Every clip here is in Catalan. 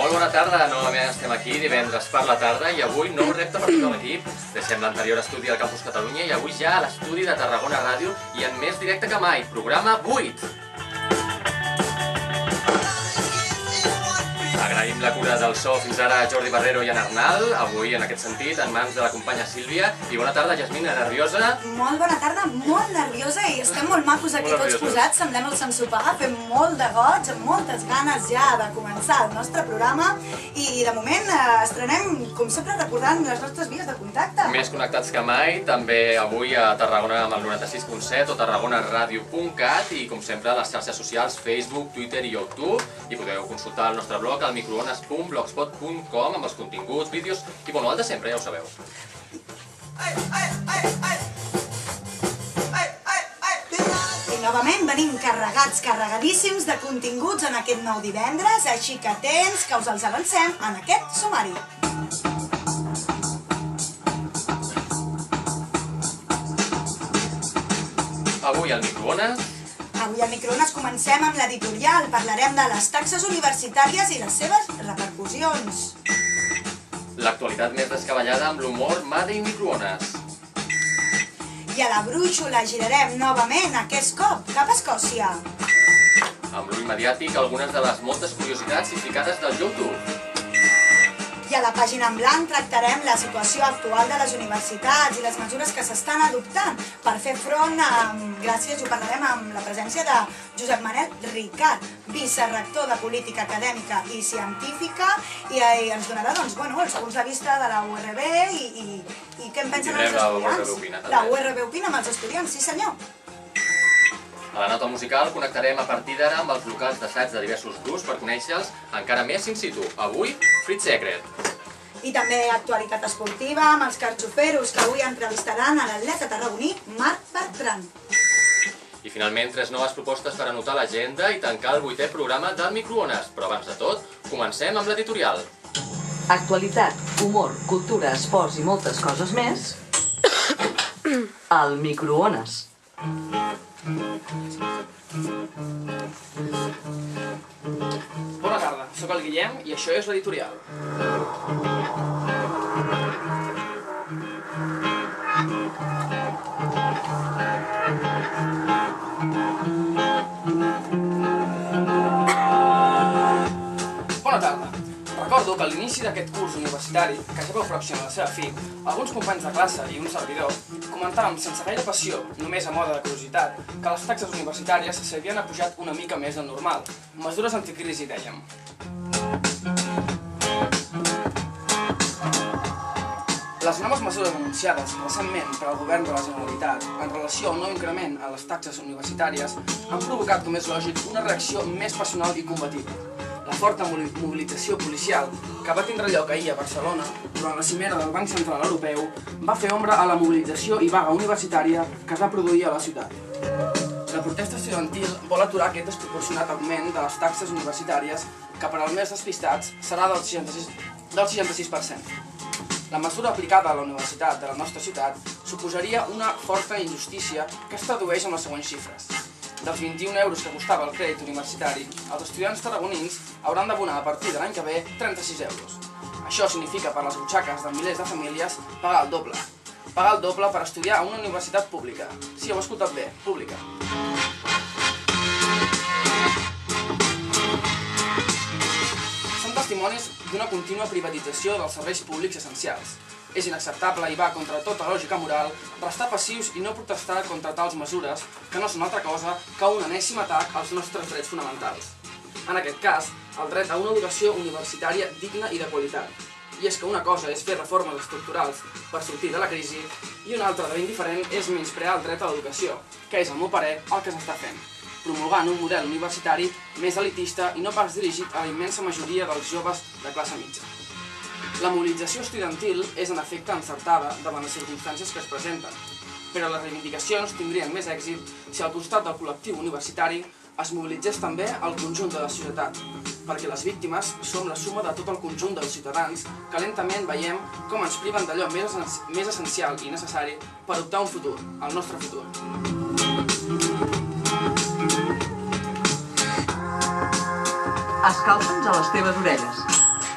Molt bona tarda, novament estem aquí divendres per la tarda i avui nou repte per tot l'equip. Deixem l'anterior estudi al Campus Catalunya i avui ja a l'estudi de Tarragona Ràdio i en més directe que mai, programa 8. Agraïm la cura del so fins ara a Jordi Barrero i en Arnal, avui en aquest sentit en mans de la companya Sílvia. I bona tarda, Jasmina, nerviosa? Molt bona tarda, molt nerviosa i estem molt macos aquí tots posats, semblem el Sant Sopar, fem molt de goig, amb moltes ganes ja de començar el nostre programa i de moment estrenem, com sempre, recordant les nostres vies de contacte. Més connectats que mai, també avui a Tarragona amb el 96.7 o tarragonaradio.cat i com sempre a les xarxes socials Facebook, Twitter i YouTube i podeu consultar el nostre blog al microones.blogspot.com amb els continguts, vídeos i bueno, el de sempre, ja ho sabeu. I novament venim carregadíssims de continguts en aquest nou divendres, així que atents que us els avancem en aquest sumari. Avui al microones... Avui al microones comencem amb l'editorial. Parlarem de les taxes universitàries i les seves repercussions. L'actualitat més descabellada amb l'humor Made in Microones. I a la brúixola girarem novament, aquest cop, cap a Escòcia. Amb l'ull mediàtic, algunes de les moltes curiositats i ficades del YouTube. I a la pàgina en blanc tractarem la situació actual de les universitats i les mesures que s'estan adoptant per fer front gràcies, ho parlarem amb la presència de Josep Manel Ricart, vicerector de Política Acadèmica i Científica, i ens donarà doncs, els segons de vista de la URB i què en pensen els estudiants. La URB opina amb els estudiants, sí senyor. A la nota musical connectarem a partir d'ara amb els locals d'assaig de diversos grups per conèixer-los encara més in situ. Avui, Fruit Secret. I també actualitat esportiva amb els carxoferos que avui entrevistaran a l'atleta tarragoní Marc Bertran. I finalment, 3 noves propostes per anotar l'agenda i tancar el 8è programa del Microones. Però abans de tot, comencem amb l'editorial. Actualitat, humor, cultura, esports i moltes coses més al Microones. Bona tarda, sóc el Guillem i això és l'editorial. Bona tarda. Recordo que a l'inici d'aquest curs universitari, que ja veu pròxim a la seva fi, alguns companys de classe i un servidor comentàvem sense gaire passió, només a moda de curiositat, que les taxes universitàries s'havien apujat una mica més del normal. Mesures anticrisi, dèiem. Les noves mesures anunciades recentment per al govern de la Generalitat en relació al nou increment a les taxes universitàries han provocat, com és lògic, una reacció més passional i combativa. La forta mobilització policial que va tindre lloc ahir a Barcelona durant la cimera del Banc Central Europeu va fer ombra a la mobilització i vaga universitària que es va produir a la ciutat. La protesta estudiantil vol aturar aquest desproporcionat augment de les taxes universitàries que per als més despistats serà del 66%. La mesura aplicada a la universitat de la nostra ciutat suposaria una forta injustícia que es tradueix en les següents xifres. Dels 21 euros que costava el crèdit universitari, els estudiants tarragonins hauran d'abonar a partir de l'any que ve 36 euros. Això significa per les butxaques de milers de famílies pagar el doble. Pagar el doble per estudiar a una universitat pública. Sí, heu escoltat bé, pública. Som testimonis d'una contínua privatització dels serveis públics essencials. És inacceptable i va contra tota lògica moral restar passius i no protestar contra tals mesures que no són altra cosa que un enèsim atac als nostres drets fonamentals. En aquest cas, el dret a una educació universitària digna i de qualitat. I és que una cosa és fer reformes estructurals per sortir de la crisi i una altra de ben diferent és menysprear el dret a l'educació, que és, al meu parer, el que s'està fent, promulgant un model universitari més elitista i no pas dirigit a la immensa majoria dels joves de classe mitja. La mobilització estudiantil és en efecte encertada davant les circumstàncies que es presenten, però les reivindicacions tindrien més èxit si al costat del col·lectiu universitari es mobilitzés també el conjunt de la societat, perquè les víctimes som la suma de tot el conjunt dels ciutadans que lentament veiem com ens priven d'allò més essencial i necessari per optar un futur, el nostre futur. Escalfa'ns a les teves orelles.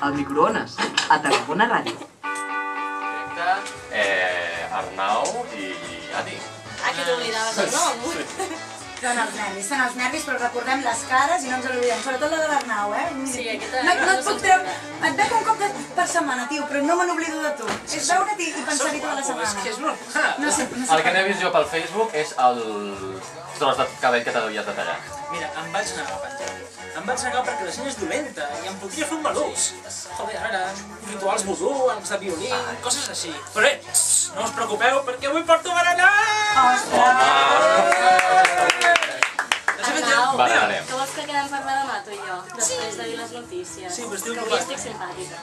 al microones, a Tarragona Ràdio. Arnau i Adi. Ah, que t'oblidaves el nom. Són els nervis, però recordem les cares i no ens oblidem, sobretot la de l'Arnau, Sí, aquesta... No et puc treure... Et veig un cop per setmana, tio, però no me n'oblido de tu. És veure't i pensar-hi tota la setmana. És que és normal. El que n'he vist jo pel Facebook és els tros de cabell que t'havies de tallar. Mira, em vaig negar a penjar. Em vaig negar perquè la gent és dolenta i em podria fer un malucs. Joder, a veure, rituals vudú, arcs de violí, coses així. Però bé, no us preocupeu perquè avui porto berenar! Arnau, Berenarem. que vols que quedem per demà, tu i jo? Després de dir les notícies. Sí, però estic que avui ocupat. estic simpàtica.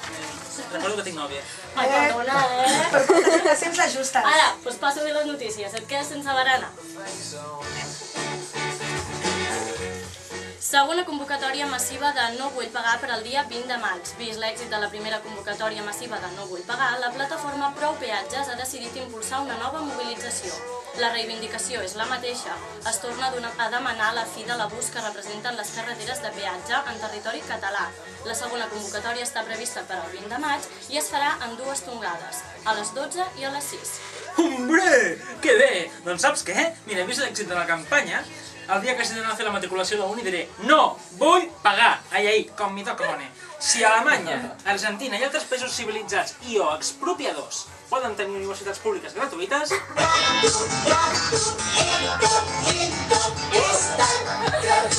Recordo que tinc nòvia. Ai, perdona, Sempre les justes. Ara, doncs passo a dir les notícies. Et quedes sense berenar. Segona convocatòria massiva de No vull pagar per al dia 20 de maig. Vist l'èxit de la primera convocatòria massiva de No vull pagar, la plataforma Prou Peatges ha decidit impulsar una nova mobilització. La reivindicació és la mateixa. Es torna a demanar la fi de l'abús que representen les carreteres de peatge en territori català. La segona convocatòria està prevista per al 20 de maig i es farà en dues tongades, a les 12 i a les 6. Hombre, que bé! Doncs saps què? Mira, he vist l'èxit de la campanya. El dia que hagi d'anar a fer la matriculació de la uni diré no vull pagar, ai, com mi toca mone. Si Alemanya, Argentina i altres països civilitzats i o expropiadors poden tenir universitats públiques gratuïtes...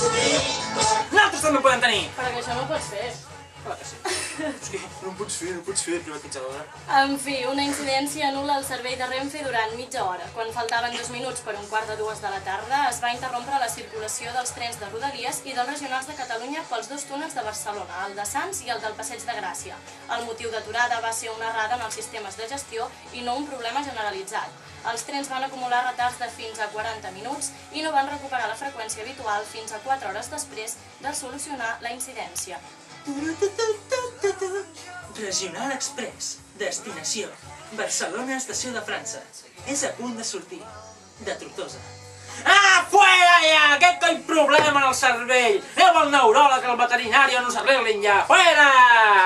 Nosaltres també podem tenir! Però que això no ho pots fer. Clar que sí. És que no ho pots fer, privatitzadora. En fi, una incidència anul·la el servei de Renfe durant mitja hora. Quan faltaven 2 minuts per 1:45 de la tarda, es va interrompre la circulació dels trens de Rodalies i dels regionals de Catalunya pels dos túnels de Barcelona, el de Sants i el del Passeig de Gràcia. El motiu d'aturada va ser una errada en els sistemes de gestió i no un problema generalitzat. Els trens van acumular retards de fins a 40 minuts i no van recuperar la freqüència habitual fins a 4 hores després de solucionar la incidència. Regional Express, destinació, Barcelona, estació de França. És a punt de sortir, de Tortosa. Ah, fuera ja! Aquest coi problema en el cervell! Aneu al neuròleg, al veterinari, on us arreglin ja! Fuera,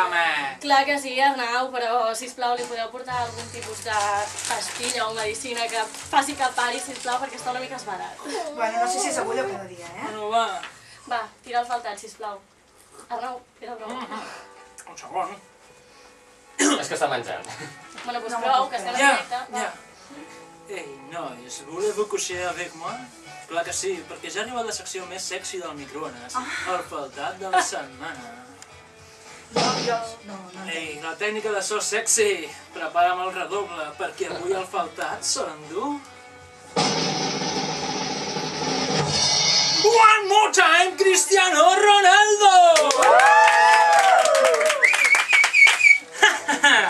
home! Clar que sí, Arnau, però, sisplau, li podeu portar algun tipus de pastilla o medicina que faci que pari, sisplau, perquè està una mica esbarat. Bueno, no sé si és avui o cada dia, Bueno, va. Va, tira el faltat, sisplau. Arnau, tira el brou. Un segon. És que està menjant. Bueno, doncs prou, que estem en Ja, directe. ja. Ei, nois, voulez-vous coucher avec moi? Clar que sí, perquè ja ha arribat la secció més sexy del microones. El faltat de la setmana. No. Ei, la tècnica de so sexy. Prepara'm el redoble, perquè avui el faltat se l'endú. One more time, Cristiano Ronaldo!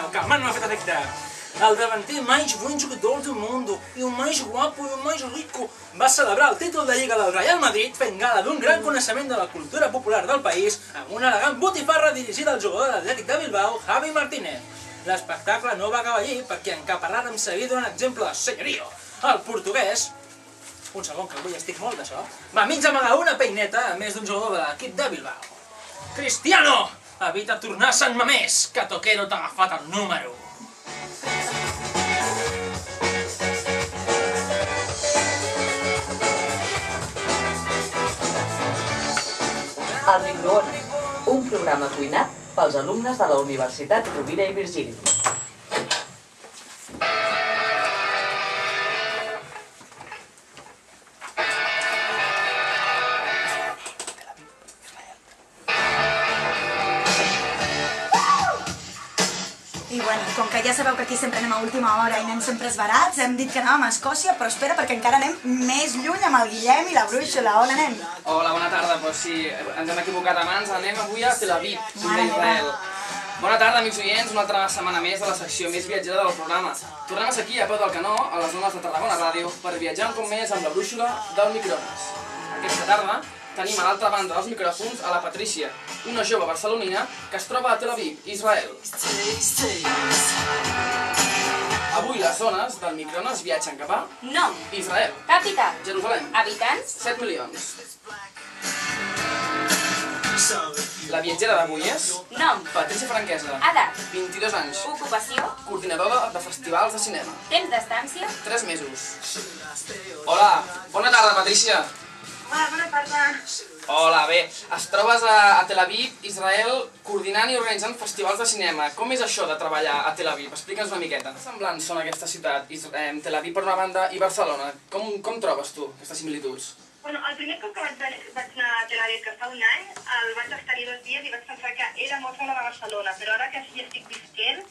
O calma, no m'ha fet efecte. El davanter mais buen jugador del mundo i el més guapo i el més rico va celebrar el títol de Lliga del Real Madrid fent gala d'un gran coneixement de la cultura popular del país amb una elegant botifarra dirigida al jugador de l'Atlètic de Bilbao, Javi Martínez. L'espectacle no va acabar allí perquè en Caparrada em seguia donant exemple de senyorio. El portuguès, un segon que avui estic molt d'això, va mig amagar una peineta a més d'un jugador de l'equip de Bilbao. Cristiano! Evita tornar a Sant Mamés, que Toquero t'ha agafat el número. El microones, un programa cuinat pels alumnes de la Universitat Rovira i Virgili. I bueno, com que ja sabeu que aquí sempre anem a última hora i anem sempre esbarats, hem dit que anàvem a Escòcia, però espera, perquè encara anem més lluny amb el Guillem i la Brúixola. On anem? Hola, bona tarda. Doncs sí, ens hem equivocat abans. Anem avui a Tel Aviv, sud d'Israel. Bona tarda, amics oients. Una altra setmana més de la secció més viatgera del programa. Tornem a ser aquí, a peu del canó, a les zones de Tarragona Ràdio, per viatjar un cop més amb la brúixola del microones. Aquesta tarda tenim a l'altra banda dels micròfons a la Patrícia, una jove barcelonina que es troba a Tel Aviv, Israel. Avui les zones del microones viatgen cap a Nom, Israel, capital, Jerusalem, habitants, 7 milions. La viatgera d'avui és Nom. Patrícia Franquesa, Edat. 22 anys, Ocupació. coordinadora de festivals de cinema, Temps d'estància. 3 mesos. Hola, bona tarda, Patrícia. Hola, bona tarda. Hola, bé, es trobes a Tel Aviv, Israel, coordinant i organitzant festivals de cinema. Com és això de treballar a Tel Aviv? Explica'ns una miqueta. Que semblants són aquesta ciutat, Tel Aviv per una banda i Barcelona? Com trobes tu aquestes similituds? Bueno, el primer cop que vaig anar a Tel Aviv, que fa un any, el vaig estar-hi 2 dies i vaig pensar que era molt semblant a Barcelona, però ara que hi estic visquent,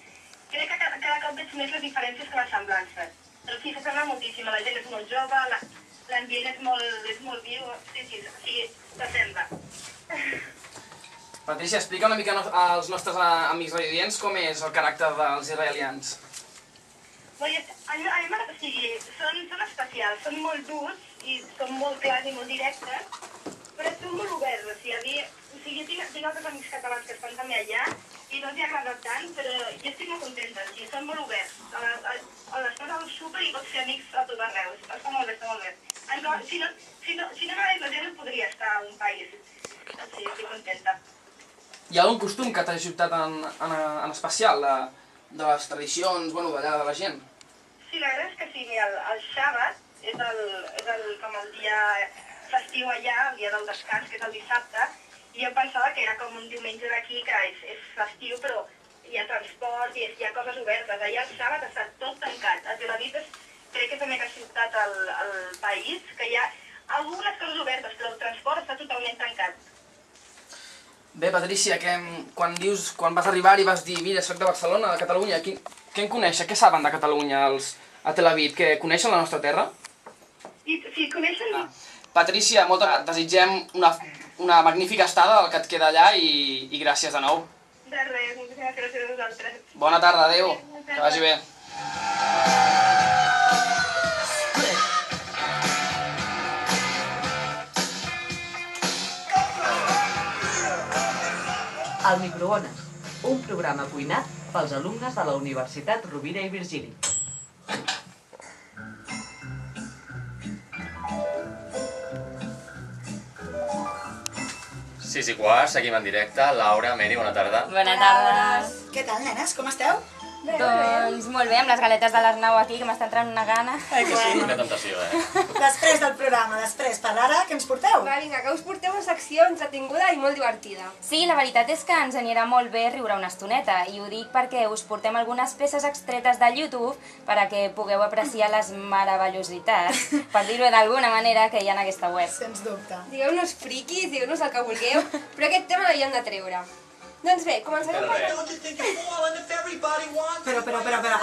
crec que cada cop veig més les diferències que les semblances. Però sí, s'assembla moltíssim, la gent és molt jove, l'ambient és molt viu, sí, s'assembla. Patrícia, explica una mica als nostres amics radioients com és el caràcter dels israelians. A mi m'agrada, o sigui, són especials, són molt durs i són molt clars i molt directes, però són molt oberts, o sigui, tinc altres amics catalans que estan també allà i no els hi ha agradat tant, però jo estic molt contenta, o sigui, són molt oberts. Estàs al súper i pots fer amics a tot arreu, està molt bé, està molt bé. Si no m'agrada la gent no podria estar a un país, o sigui, estic contenta. Hi ha algun costum que t'hagi sobtat en especial de les tradicions, bueno, d'allà de la gent? Sí, la veritat és que sí, mira, el Shabbat és com el dia festiu allà, el dia del descans, que és el dissabte, i jo pensava que era com un diumenge d'aquí, que és festiu, però hi ha transport i hi ha coses obertes. Allà el Shabbat està tot tancat. A Tel Aviv crec que és la mega ciutat al país, que hi ha algunes coses obertes, però el transport està totalment tancat. Bé, Patrícia, quan vas arribar i vas dir, mira, soc de Barcelona, de Catalunya, què en coneixen? Què saben de Catalunya a Tel Aviv? Que coneixen la nostra terra? Sí, coneixen... Patrícia, desitgem una magnífica estada del que et queda allà i gràcies de nou. De res, moltíssimes gràcies a vosaltres. Bona tarda, adéu. Que vagi bé. El microones, un programa cuinat pels alumnes de la Universitat Rovira i Virgili. Sis i quart, seguim en directe. Laura, Meri, bona tarda. Bona tarda. Què tal, nenes? Com esteu? Doncs molt bé, amb les galetes de l'Arnau aquí, que m'està entrant una gana. Ai, que sí, quina tentació, Després del programa, per ara, què ens porteu? Va, vinga, que us porteu una secció entretinguda i molt divertida. Sí, la veritat és que ens anirà molt bé riure una estoneta, i ho dic perquè us portem algunes peces extretes de YouTube perquè pugueu apreciar les meravellositats, per dir-ho d'alguna manera, que hi ha en aquesta web. Sens dubte. Digueu-nos friquis, digueu-nos el que vulgueu, però aquest tema l'havíem de treure. Doncs bé, començarem Però,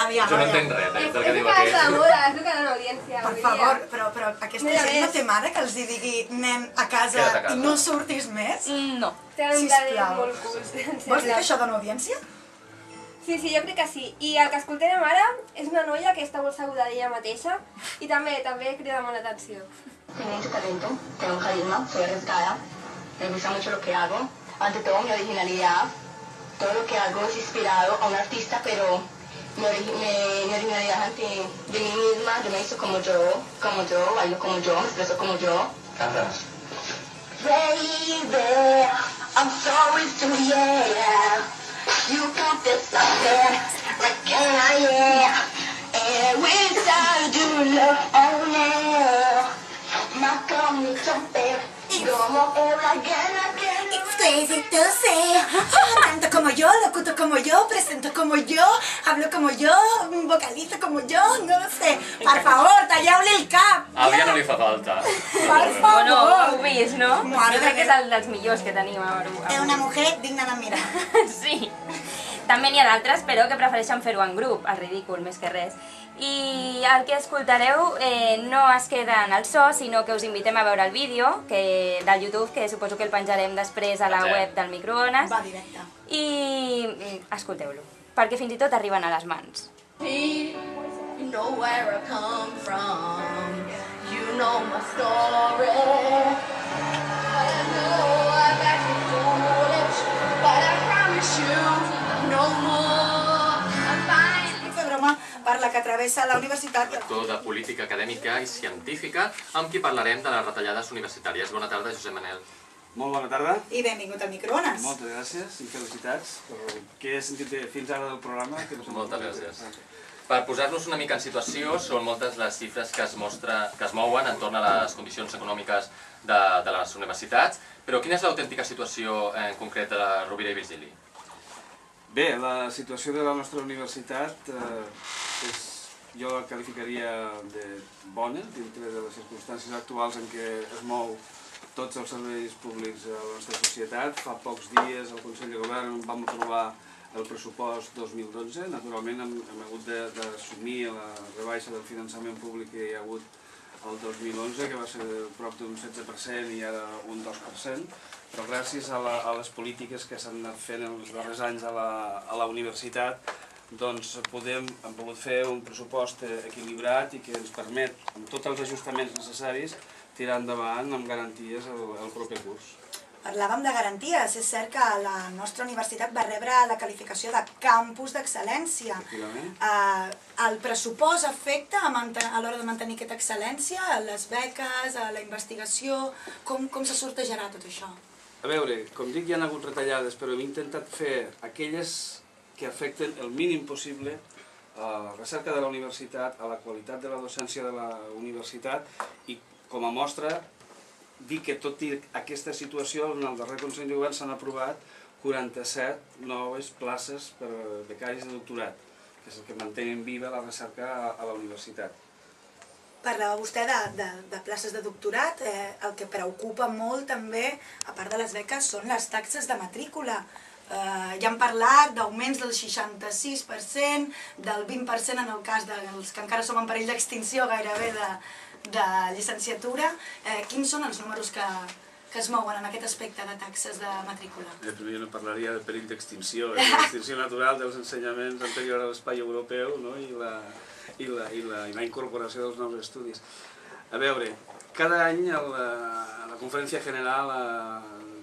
aviam. Jo no entenc res, del que És diu el que aquest. la moda, és el que dona audiència. Per favor, però aquesta gent no té mare que els hi digui nen a casa Queda't a casa. i no surtis més? No. Tenen un Sisplau. talent molt cool. Vols dir que això dona audiència? Sí, jo crec que sí. I el que escoltarem ara és una noia que està molt segura d'ella mateixa i també crida molt l'atenció. Tengo mucho talento, tengo un carisma, soy arriesgada, me gusta mucho lo que hago. Ante todo mi originalidad, todo lo que hago es inspirado a un artista, pero mi originalidad ante de mí misma, yo me hizo como yo, bailo como yo, me expreso como yo. Cantas. Baby, I'm sorry to yeah, you got this something, like I am, and without you love, oh no, my come something, como again. Crazy to say. Canto como yo, locuto como yo, presento como yo, hablo como yo, vocalizo como yo, no lo sé. Per favor, talleu-li el cap. A mi ja no li fa falta. Per Bueno, favor. ho vist, no? Mare Jo crec que de és el dels millors que tenim a Bru. És una mujer digna d'admirar. Sí. També n'hi ha d'altres, però que prefereixen fer-ho en grup, el ridícul, més que res. I el que escoltareu no es queda en el so, sinó que us invitem a veure el vídeo del YouTube, que suposo que el penjarem després a la web del microones. Va, directe. I escolteu-lo, perquè fins i tot arriben a les mans. You know where I come from, you know my story. I know I got you foolish, but I promise you no more. I'm fine. Puc fer broma per la que travessa la universitat. Lector de política acadèmica i científica, amb qui parlarem de les retallades universitàries. Bona tarda, Josep Manel. Molt bona tarda. I benvingut al Microones. Moltes gràcies i felicitats pel que he sentit fins ara del programa. Moltes gràcies. Per posar-nos una mica en situació, són moltes les xifres que es mouen entorn a les condicions econòmiques de les universitats, però quina és l'autèntica situació en concret de la Rovira i Virgili? Bé, la situació de la nostra universitat jo la qualificaria de bona, dintre de les circumstàncies actuals en què es mou tots els serveis públics a la nostra societat. Fa pocs dies al Consell de Govern vam aprovar el pressupost 2012. Naturalment hem hagut d'assumir la rebaixa del finançament públic que hi ha hagut el 2011, que va ser prop d'un 16% i ara un 2%, però gràcies a les polítiques que s'han anat fent els darrers anys a la universitat, doncs hem pogut fer un pressupost equilibrat i que ens permet, amb tots els ajustaments necessaris, tirar endavant amb garanties el proper curs. Parlàvem de garanties. És cert que la nostra universitat va rebre la qualificació de campus d'excel·lència. El pressupost afecta a l'hora de mantenir aquesta excel·lència, a les beques, a la investigació? Com se sortejarà tot això? A veure, com dic, hi ha hagut retallades, però hem intentat fer aquelles que afecten el mínim possible a la recerca de la universitat, a la qualitat de la docència de la universitat i, com a mostra, dir que tot i aquesta situació, en el darrer Consell de Govern s'han aprovat 47 noves places per becaris de doctorat, que és el que mantenen viva la recerca a la universitat. Parlava vostè de places de doctorat. El que preocupa molt també, a part de les beques, són les taxes de matrícula. Ja hem parlat d'augments del 66%, del 20% en el cas dels que encara som en perill d'extinció gairebé de llicenciatura. Quins són els números que es mouen en aquest aspecte de taxes de matrícula? Primer no parlaria de perill d'extinció, l'extinció natural dels ensenyaments anteriors a l'espai europeu i la incorporació dels nous estudis. A veure, cada any a la Conferència General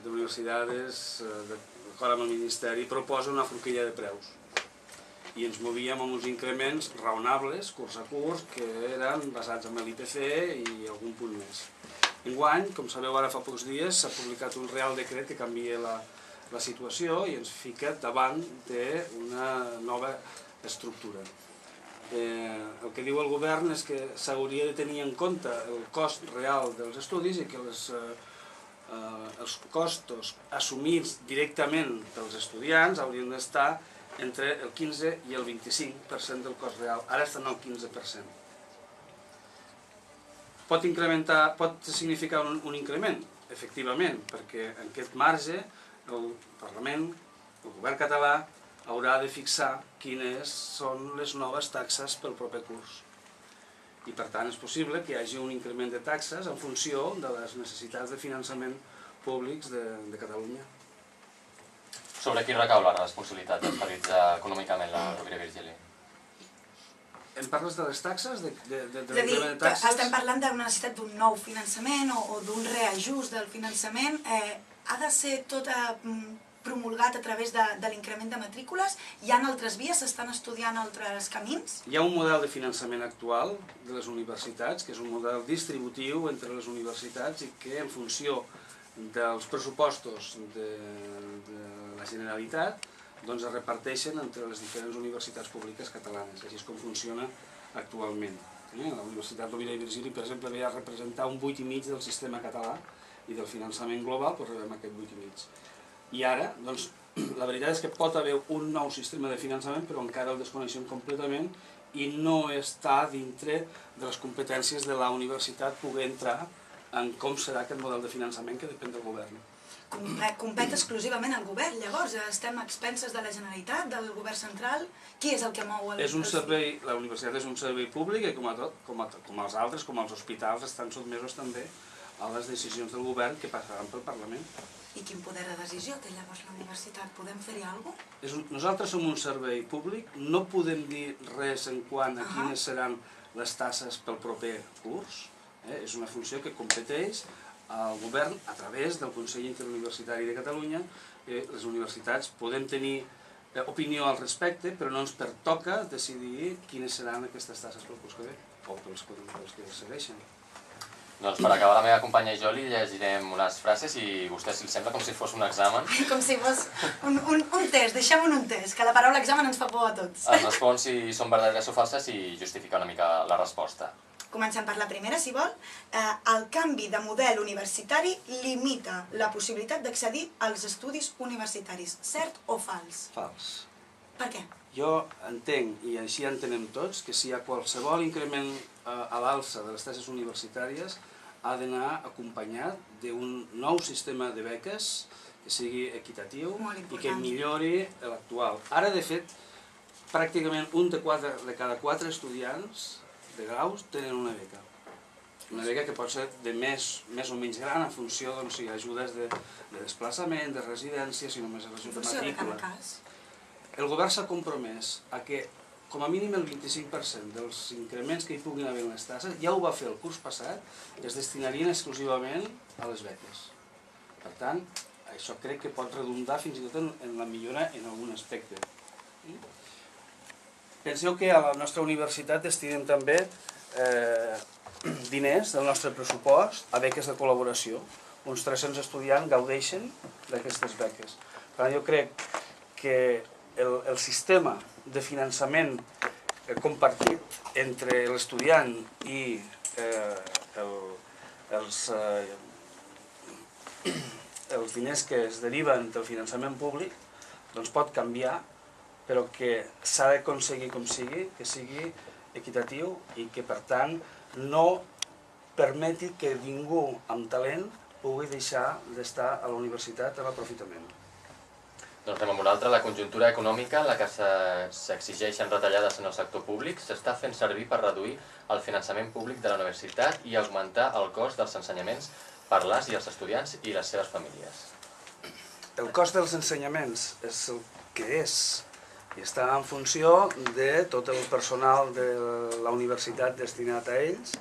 d'Universitats, d'acord amb el Ministeri, proposa una forquilla de preus. I ens movíem amb uns increments raonables, curs a curs, que eren basats en l'IPC i algun punt més. Enguany, com sabeu ara fa pocs dies, s'ha publicat un Real Decret que canvia la situació i ens fica davant d'una nova estructura. El que diu el govern és que s'hauria de tenir en compte el cost real dels estudis i que els costos assumits directament pels estudiants haurien d'estar entre el 15 i el 25% del cost real. Ara estan al 15%. Pot significar un increment? Efectivament, perquè en aquest marge el Parlament, el govern català, haurà de fixar quines són les noves taxes pel proper curs. I per tant és possible que hi hagi un increment de taxes en funció de les necessitats de finançament públics de Catalunya. Sobre qui recau la responsabilitat d'estabilitzar econòmicament la Rovira i Virgili? Em parles de les taxes? És a dir, estem parlant d'una necessitat d'un nou finançament o d'un reajust del finançament. Ha de ser tot promulgat a través de l'increment de matrícules? Hi ha altres vies? S'estan estudiant altres camins? Hi ha un model de finançament actual de les universitats, que és un model distributiu entre les universitats i que en funció dels pressupostos de la Generalitat es reparteixen entre les diferents universitats públiques catalanes. Així és com funciona actualment. La Universitat Rovira i Virgili, per exemple, ve a representar un 8,5% del sistema català i del finançament global, però rebem aquest 8,5%. I ara, doncs, la veritat és que pot haver un nou sistema de finançament, però encara el desconeixem completament i no està dintre de les competències de la universitat poder entrar en com serà aquest model de finançament que depèn del govern. Compet exclusivament el govern, llavors? Estem a expenses de la Generalitat, del govern central? Qui és el que mou el... La universitat és un servei públic i com els altres, com els hospitals, estan sotmesos també a les decisions del govern que passaran pel Parlament. I quin poder de decisió té llavors la universitat? Podem fer-hi alguna cosa? Nosaltres som un servei públic, no podem dir res en quant a quines seran les taxes pel proper curs. És una funció que competeix al govern a través del Consell Interuniversitari de Catalunya. Les universitats podem tenir opinió al respecte, però no ens pertoca decidir quines seran aquestes taxes pel curs que ve o pels que segueixen. Doncs per acabar la meva companya i jo li llegirem unes frases i vostè, si li sembla, com si fos un examen. Com si fos un test, deixem-ho en un test, que la paraula examen ens fa por a tots. Es respon si són verdaderes o falses i justifica una mica la resposta. Comencem per la primera, si vol. El canvi de model universitari limita la possibilitat d'accedir als estudis universitaris. Cert o fals? Fals. Per què? Jo entenc, i així entenem tots, que si hi ha qualsevol increment a l'alça de les taxes universitàries ha d'anar acompanyat d'un nou sistema de beques que sigui equitatiu i que millori l'actual. Ara, de fet, pràcticament un de cada 4 estudiants de graus tenen una beca. Una beca que pot ser de més o menys gran en funció si ajudes de desplaçament, de residència, si només és l'ajut de matrícula. El govern s'ha compromès a que com a mínim el 25% dels increments que hi puguin haver en les taxes, ja ho va fer el curs passat, es destinarien exclusivament a les beques. Per tant, això crec que pot redundar fins i tot en la millora en algun aspecte. Penseu que a la nostra universitat destinem també diners del nostre pressupost a beques de col·laboració. Uns 300 estudiants gaudeixen d'aquestes beques. Per tant, jo crec que el sistema de finançament compartit entre l'estudiant i els diners que es deriven del finançament públic doncs pot canviar, però que s'ha d'aconseguir com sigui, que sigui equitatiu i que per tant no permeti que ningú amb talent pugui deixar d'estar a la universitat a l'aprofitament. Doncs anem amb una altra. La conjuntura econòmica en la que s'exigeixen retallades en el sector públic s'està fent servir per reduir el finançament públic de la universitat i augmentar el cost dels ensenyaments per les i els estudiants i les seves famílies. El cost dels ensenyaments és el que és i està en funció de tot el personal de la universitat destinat a ells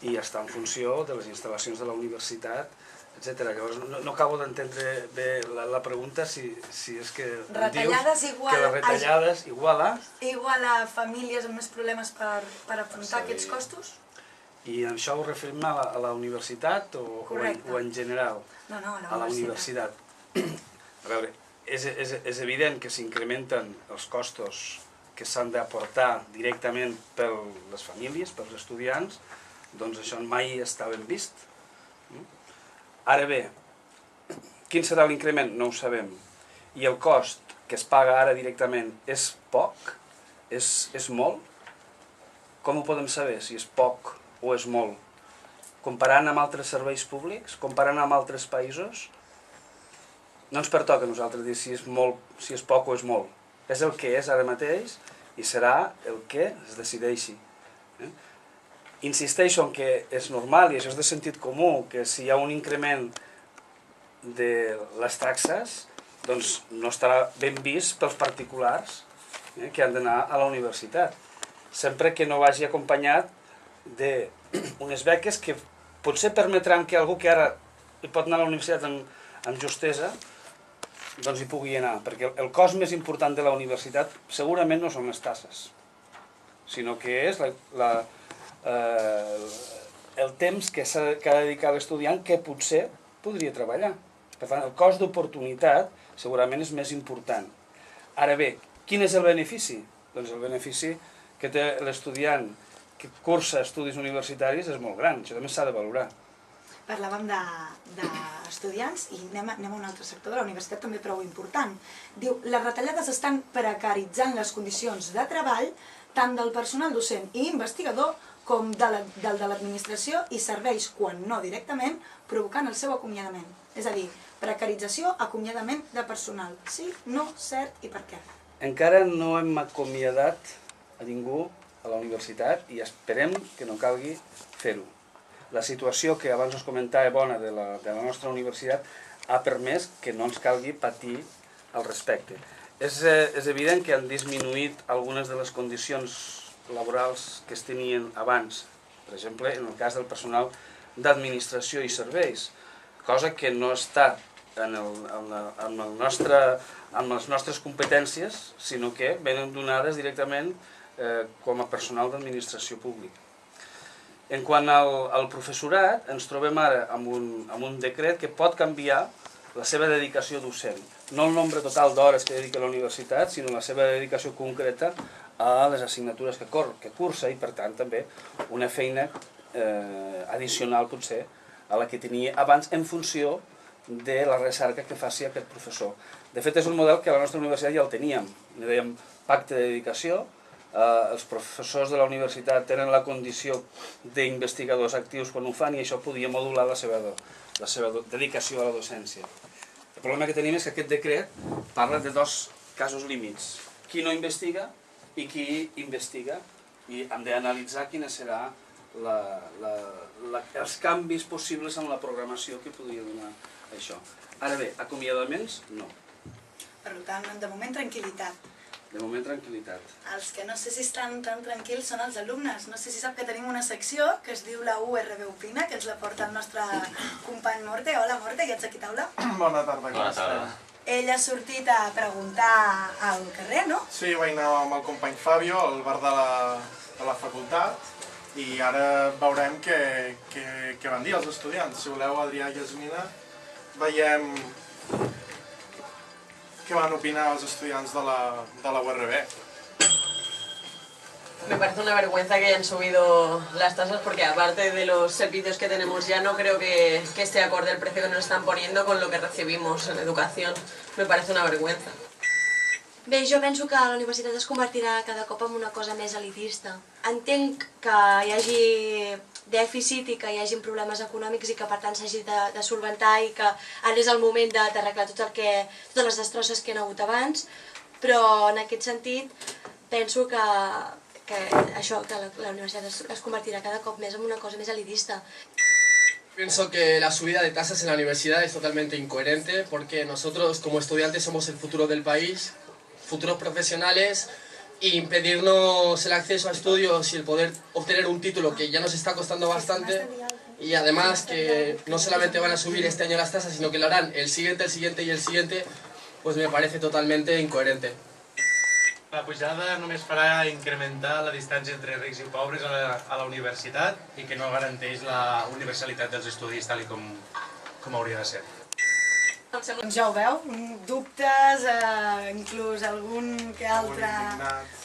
i està en funció de les instal·lacions de la universitat, etc. Llavors, no acabo d'entendre bé la pregunta, si és que retallades dius que les retallades igual a famílies amb més problemes per afrontar aquests costos? I això ho referim a la universitat o en general? No, a la universitat. A veure, és evident que s'incrementen els costos que s'han d'aportar directament per les famílies, pels estudiants, doncs això mai està ben vist. Ara bé, quin serà l'increment? No ho sabem. I el cost que es paga ara directament és poc? És molt? Com ho podem saber, si és poc o és molt? Comparant amb altres serveis públics? Comparant amb altres països? No ens pertoca a nosaltres dir si és poc o és molt. És el que és ara mateix i serà el que es decideixi. Insisteixo en que és normal, i això és de sentit comú, que si hi ha un increment de les taxes, doncs no estarà ben vist pels particulars que han d'anar a la universitat. Sempre que no vagi acompanyat d'unes beques que potser permetran que algú que ara pot anar a la universitat amb justesa, doncs hi pugui anar. Perquè el cost més important de la universitat segurament no són les taxes, sinó que és el temps que ha de dedicar l'estudiant que potser podria treballar. Per tant, el cost d'oportunitat segurament és més important. Ara bé, quin és el benefici? Doncs el benefici que té l'estudiant que cursa estudis universitaris és molt gran, això també s'ha de valorar. Parlàvem d'estudiants i anem a un altre sector de la universitat també prou important. Diu, les retallades estan precaritzant les condicions de treball tant del personal docent i investigador com del de l'administració i serveis, quan no directament, provocant el seu acomiadament. És a dir, precarització, acomiadament de personal. Sí, no, cert i per què? Encara no hem acomiadat a ningú a la universitat i esperem que no calgui fer-ho. La situació que abans us comentava bona de la nostra universitat ha permès que no ens calgui patir al respecte. És evident que han disminuït algunes de les condicions laborals que es tenien abans, per exemple, en el cas del personal d'administració i serveis, cosa que no està amb les nostres competències, sinó que venen donades directament com a personal d'administració pública. En quant al professorat, ens trobem ara amb un decret que pot canviar la seva dedicació docent. No el nombre total d'hores que dedica la universitat, sinó la seva dedicació concreta a les assignatures que cursa i, per tant, també una feina addicional, potser, a la que tenia abans en funció de la recerca que faci aquest professor. De fet, és un model que a la nostra universitat ja el teníem. Ne dèiem pacte de dedicació. Els professors de la universitat tenen la condició d'investigadors actius quan ho fan i això podia modular la seva dedicació a la docència. El problema que tenim és que aquest decret parla de dos casos límits. Qui no investiga i qui investiga, i hem d'analitzar quines seran els canvis possibles en la programació que podria donar això. Ara bé, acomiadaments, no. Per tant, de moment, tranquil·litat. De moment, tranquil·litat. Els que no sé si estan tan tranquils són els alumnes. No sé si sap que tenim una secció que es diu la URB Opina, que ens la porta el nostre company Morte. Hola, Morte, ja ets aquí a taula? Bona tarda. Bona tarda. Ell ha sortit a preguntar al carrer, no? Sí, vaig anar amb el company Fabio al bar de la facultat i ara veurem què van dir els estudiants. Si voleu, Adrià i Yasmina, veiem qué van a opinar los estudiantes de la URB. Me parece una vergüenza que hayan subido las tasas porque aparte de los servicios que tenemos ya no creo que esté acorde el precio que nos están poniendo con lo que recibimos en educación. Me parece una vergüenza. Bé, jo penso que la universitat es convertirà cada cop en una cosa més elitista. Entenc que hi hagi dèficit i que hi hagi problemes econòmics i que per tant s'hagi de solventar i que ara és el moment d'arreglar totes les destrosses que hi ha hagut abans, però en aquest sentit penso que la universitat es convertirà cada cop més en una cosa més elitista. Pienso que la subida de tasas en la universidad es totalmente incoherente porque nosotros como estudiantes somos el futuro del país, futuros profesionales, y impedirnos el acceso a estudios y el poder obtener un título que ya nos está costando bastante, y además que no solamente van a subir este año las tasas, sino que lo harán el siguiente y el siguiente, pues me parece totalmente incoherente. La pujada només farà incrementar la distància entre rics i pobres a la universitat i que no garanteix la universalitat dels estudis tal com hauria de ser. Doncs ja ho veu, dubtes, inclús algun que altre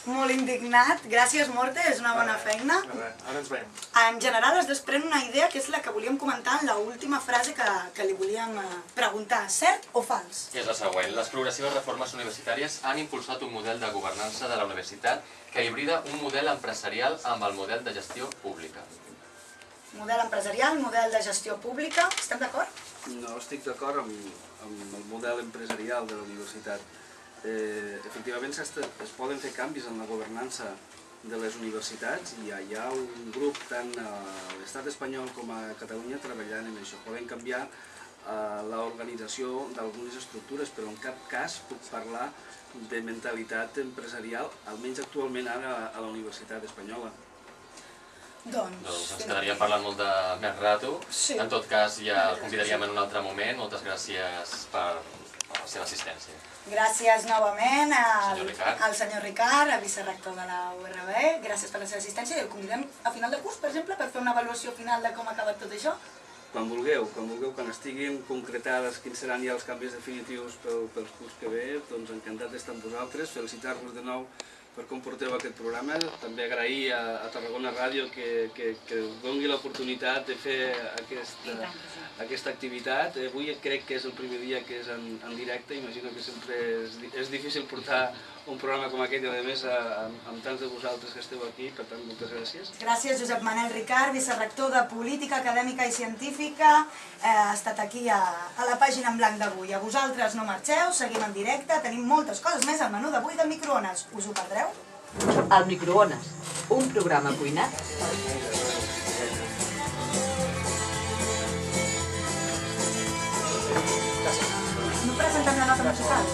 molt indignat. Gràcies, Morte, és una bona feina. Ara ens veiem. En general es desprèn una idea que és la que volíem comentar en l'última frase que li volíem preguntar. Cert o fals? És la següent. Les progressives reformes universitàries han impulsat un model de governança de la universitat que hibrida un model empresarial amb el model de gestió pública. Model empresarial, model de gestió pública, estem d'acord? No estic d'acord amb el model empresarial de la universitat. Efectivament, es poden fer canvis en la governança de les universitats i hi ha un grup tant a l'estat espanyol com a Catalunya treballant en això. Poden canviar l'organització d'algunes estructures, però en cap cas puc parlar de mentalitat empresarial, almenys actualment ara a la Universitat Espanyola. Doncs ens quedaria parlant molt de més rato. En tot cas, ja el convidaríem en un altre moment. Moltes gràcies per la seva assistència. Gràcies novament al senyor Ricard, vicerector de la URB. Gràcies per la seva assistència i el convidem a final de curs, per exemple, per fer una avaluació final de com ha acabat tot això. Quan vulgueu, quan estiguin concretades quins seran ja els canvis definitius pels curs que ve, doncs encantat d'estar amb vosaltres, felicitar-vos de nou per com porteu aquest programa. També agrair a Tarragona Ràdio que doni l'oportunitat de fer aquesta activitat. Avui crec que és el primer dia que és en directe, imagino que sempre és difícil portar un programa com aquest i a més amb tants de vosaltres que esteu aquí, per tant moltes gràcies. Gràcies Josep Manel Ricard, vicerector de Política Acadèmica i Científica, ha estat aquí a la pàgina en blanc d'avui. A vosaltres no marxeu, seguim en directe, tenim moltes coses més al menú d'avui del microones. Us ho perdreu? El microones, un programa cuinat. No presentem la nota musical?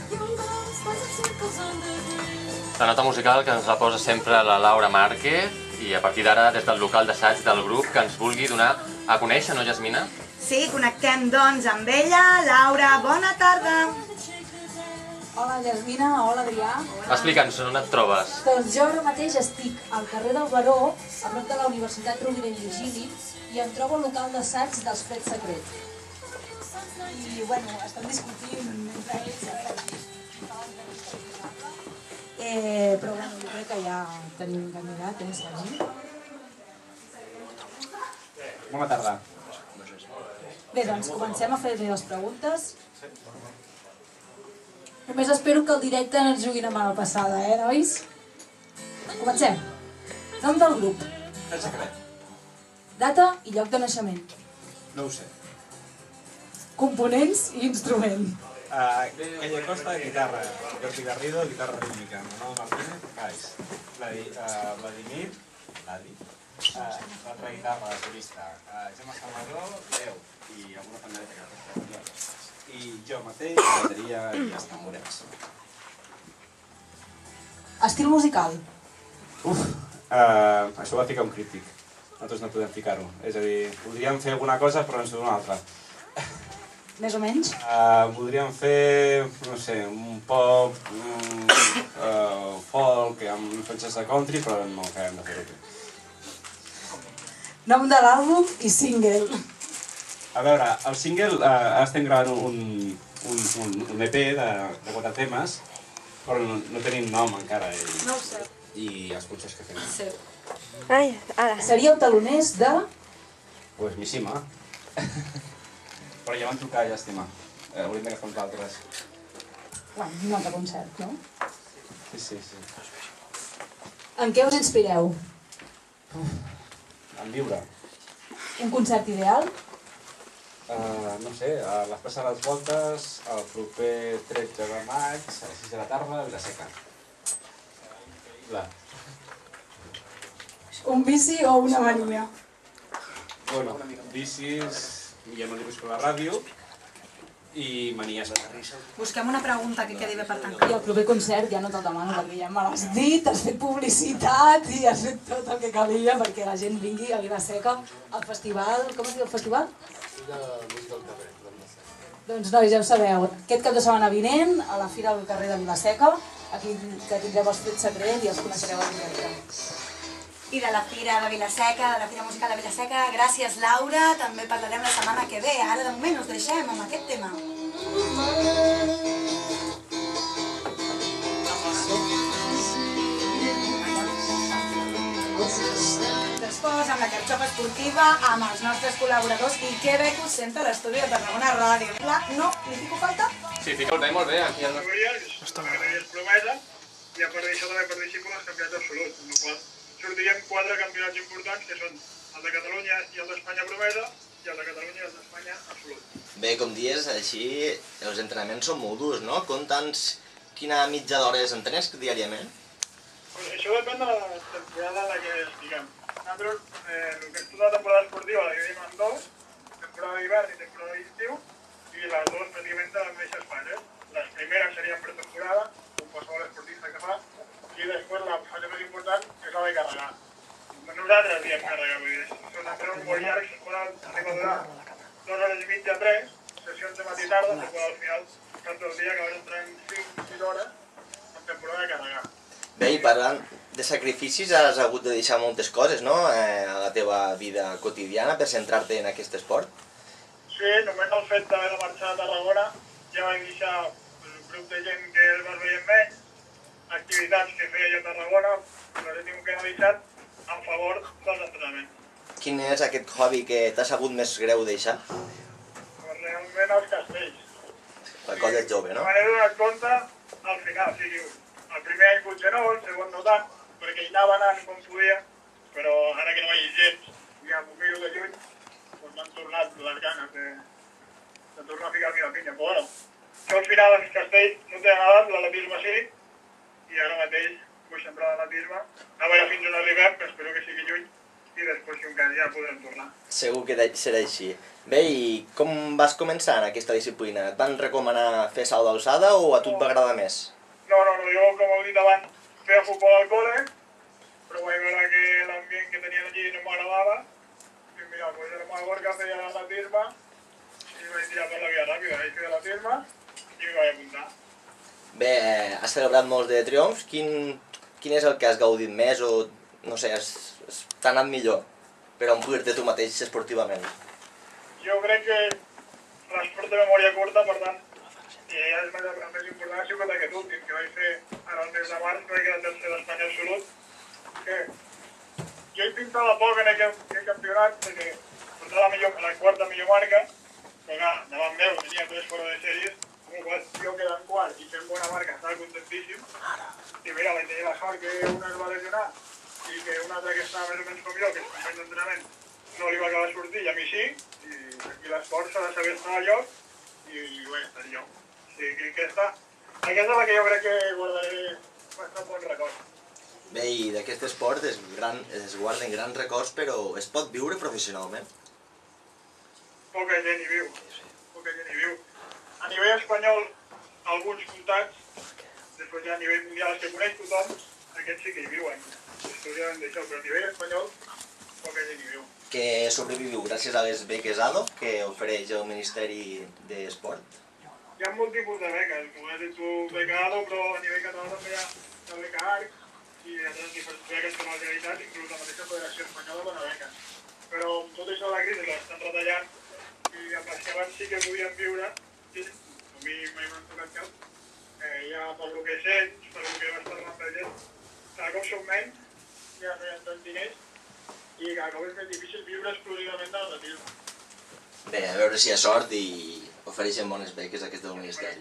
Young girls, but the circles on the green. La nota musical que ens la posa sempre la Laura Márquez i a partir d'ara des del local d'assaig del grup que ens vulgui donar a conèixer, no, Jasmina? Sí, connectem doncs amb ella. Laura, bona tarda. Hola Jasmina, hola Adrià. Explica'ns on et trobes. Doncs jo ara mateix estic al carrer del Baró, a prop de la Universitat Rovira i Virgili, i em trobo al local d'assaig dels Fets Secret. I, bueno, estan discutint entre ells. Però, bueno, jo crec que ja tenim un candidat, Sergi? Bona tarda. Bé, doncs comencem a fer-li les preguntes. Només espero que el directe no ens jugui una mala passada, nois? Comencem. Nom del grup. El secret. Data i lloc de naixement. No ho sé. Components i instrument. Calle Costa, guitarra. Jordi Garrido, guitarra rítmica. Manuel Martínez, baix. Vladimir, l'altra guitarra, solista. Gemma Salvador, veu. I alguna pandereta que recorda. I jo mateix, bateria i els tamborets. Estil musical. Això ho va ficar un crític. Nosaltres no podem ficar-ho. És a dir, podríem fer alguna cosa però ens dona una altra. Més o menys? Podríem fer, no sé, un pop, folk, amb influències de country, però no acabem de fer-ho bé. Nom de l'àlbum i single. A veure, el single, ara estem gravant un EP de 4 temes, però no tenim nom encara. No ho sé. I els cotxes que fem. Sí. Ai, ara. Seria el taloners de... Pues Mishima. Però ja van trucar a Llàstima. Hauríem d'agafar uns altres. Bueno, un altre concert, no? Sí. En què us inspireu? En viure. Un concert ideal? No sé, a la Plaça de les Voltes, el proper 13 de maig, a les 6 de la tarda, a Vilaseca. Un bici o una mania? Bueno, bicis, ja no li busco la ràdio, i manies. Busquem una pregunta que quedi bé per tancar. I el proper concert ja no te'l demano perquè ja me l'has dit, has fet publicitat i has fet tot el que calia perquè la gent vingui a Vilaseca al festival... Com es diu el festival? De música al carrer. Doncs nois, ja ho sabeu, aquest cap de setmana vinent a la Fira del carrer de Vilaseca, aquí que tindrem els Fets Secret i els coneixereu en directe. I de la Fira de Vilaseca, de la Fira Musical de Vilaseca, gràcies Laura, també parlarem la setmana que ve. Ara de moment us deixem amb aquest tema. Després, amb la carxofa esportiva, amb els nostres col·laboradors i que bé que us senta l'estudi de Tarragona Ràdio. No? Li fico falta? Sí, fica molt bé. Aquí el... categories promesa i a part d'això també participo en els campionats absoluts, amb la qual sortirem 4 campionats importants que són el de Catalunya i el d'Espanya promesa i el de Catalunya i el d'Espanya absolut. Bé, com dius, així els entrenaments són molt durs, no? Quina mitja d'hores entrenes diàriament? Això depèn de la temporada en la que estiguem. Nosaltres, el que és tota la temporada esportiva la dividim en dos, temporada d'hivern i temporada d'estiu, i les dues pràcticament de les mateixes fases. Les primeres serien pretemporada, com qualsevol esportista que fa, i després la fase més important és la de carregar. Nosaltres diem carregar, vull dir, són entrenos molt llargs, poden arribar a durar 2 hores i mitja, 3, sessions de matí i tarda, però al final tot el dia acabes entrant 5-6 hores en temporada de carregar. Bé, i parlant de sacrificis, has hagut de deixar moltes coses, no?, a la teva vida quotidiana per centrar-te en aquest esport? Sí, només el fet d'haver de marxar a Tarragona ja vaig deixar un grup de gent que el vas veient menys, activitats que feia jo a Tarragona, les he tingut que deixar en favor dels entrenaments. Quin és aquest hobby que t'ha sabut més greu deixar? Realment els castells. La cosa és jove, no? Me n'he donat compte al final, o sigui, el primer any potser no, el segon no tant, perquè hi anava anant com podia, però ara que no hi ha gens, ja m'ho miro de lluny, doncs m'han tornat les ganes de tornar a ficar-m'hi la pinya. Però bueno, això al final els castells no tenen edat, l'atletisme sí, i ara mateix vull sembrar l'atletisme, a veure fins on arribem, que espero que sigui lluny, i després si un cas ja podrem tornar. Segur que serà així. Bé, i com vas començar en aquesta disciplina? Et van recomanar fer salt d'alçada o a tu et va agradar més? No, jo com heu dit abans, feia futbol al col·le, però vaig veure que l'ambient que tenien allí no m'agradava, i mira, pues el meu Gorka feia atletisme, i vaig tirar per la via ràpida, vaig fer atletisme, i m'hi vaig apuntar. Bé, has celebrat molts de triomfs, quin és el que has gaudit més o, no sé, t'ha anat millor per omplir-te tu mateix esportivament? Jo crec que l'esport de memòria curta, per tant, el més important ha sigut aquest últim, que vaig fer ara el mes de març, vaig quedar tercer d'Espanya absolut, que jo hi pintava poc en aquest campionat, perquè portava la quarta millor marca, però clar, davant meu tenia 3 fora de sèries, amb el qual jo quedant quart i fent bona marca estava contentíssim, i mira, vaig tenir la sort que una es va lesionar i que una altra que estava més o menys com jo, que és company d'entrenament, no li va acabar sortir i a mi sí, i aquí l'esport s'ha de saber estar a lloc i ho he estat jo. O sigui que aquesta és la que jo crec que guardaré bastant bon record. Bé, i d'aquest esport es guarden grans records, però es pot viure professionalment? Poca gent hi viu, poca gent hi viu. A nivell espanyol, alguns comptats, després ja a nivell mundial que coneix tothom, aquests sí que hi viuen, exclusivament d'això, però a nivell espanyol, poca gent hi viu. Que sobreviviu gràcies a les beques ADO que ofereix el Ministeri d'Esport? Hi ha molt tipus de beques, com has dit tu, beca ADO, però a nivell català també hi ha la beca ARC i altres diferents beques com la Generalitat, inclús la mateixa Federació Espanyola dona beques. Però amb tot això de la crisi l'estan retallant i amb les que abans sí que podien viure, a mi mai m'han tocat cap, ja per lo que sé, per lo que vaig parlar amb la gent, cada cop som menys, ja no hi ha tants diners i cada cop és més difícil viure exclusivament de l'atletisme. Bé, a veure si hi ha sort i ofereixen bones beques aquest del Ministeri.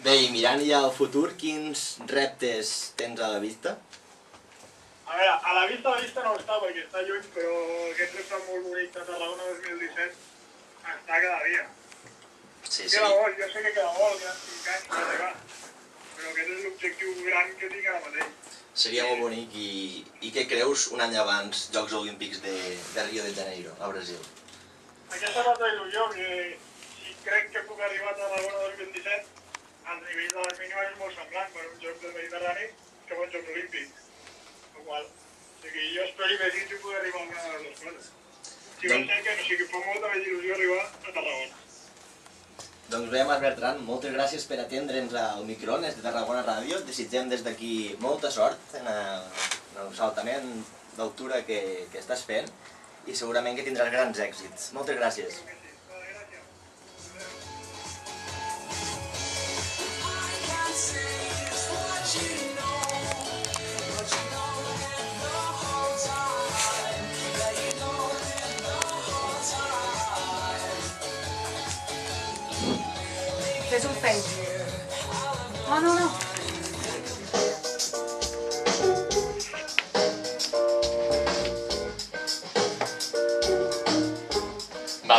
Bé, i mirant ja al futur, quins reptes tens a la vista? A veure, a la vista no està perquè està lluny, però aquest repte molt bonic de Tarragona 2017 està cada dia. Sí. Queda molt, jo sé que queda molt, queden 5 anys per arribar, però aquest és l'objectiu gran que tinc ara mateix. Seria molt bonic i què creus un any abans Jocs Olímpics de Rio de Janeiro, a Brasil? Aquesta és l'altra il·lusió, que si crec que puc arribar a Tarragona 2027, el nivell de les mínimes és molt semblant per un joc del Mediterrani que per un joc olímpic. O sigui, jo espero i desitjo poder arribar a una de les dues coses. Si va ser que no sigui, fa molta més il·lusió arribar a Tarragona. Doncs bé, Marc Bertran, moltes gràcies per atendre'ns al microones de Tarragona Ràdio. Desitgem des d'aquí molta sort en el saltament d'altura que estàs fent i segurament que tindràs grans èxits. Moltes gràcies. Fes un feix. No.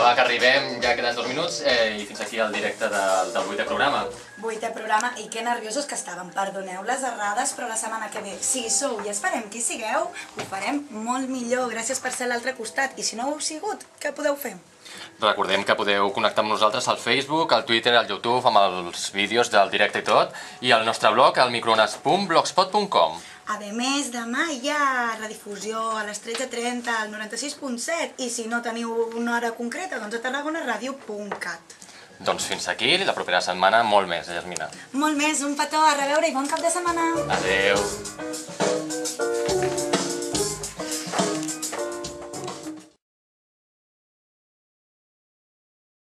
Va, que arribem, ja queden 2 minuts i fins aquí el directe del 8è programa. 8è programa, i que nerviosos que estàvem. Perdoneu les errades, però la setmana que ve, si hi sou i esperem que hi sigueu, ho farem molt millor. Gràcies per ser a l'altre costat. I si no ho heu sigut, què podeu fer? Recordem que podeu connectar amb nosaltres al Facebook, al Twitter, al YouTube, amb els vídeos del directe i tot, i al nostre blog, al microones.blogspot.com. A més, demà hi ha redifusió a les 13:30 al 96.7 i si no teniu una hora concreta, doncs a tarragonaradio.cat. Doncs fins aquí, la propera setmana molt més, Yasmina. Molt més, un petó, a reveure i bon cap de setmana! Adeu!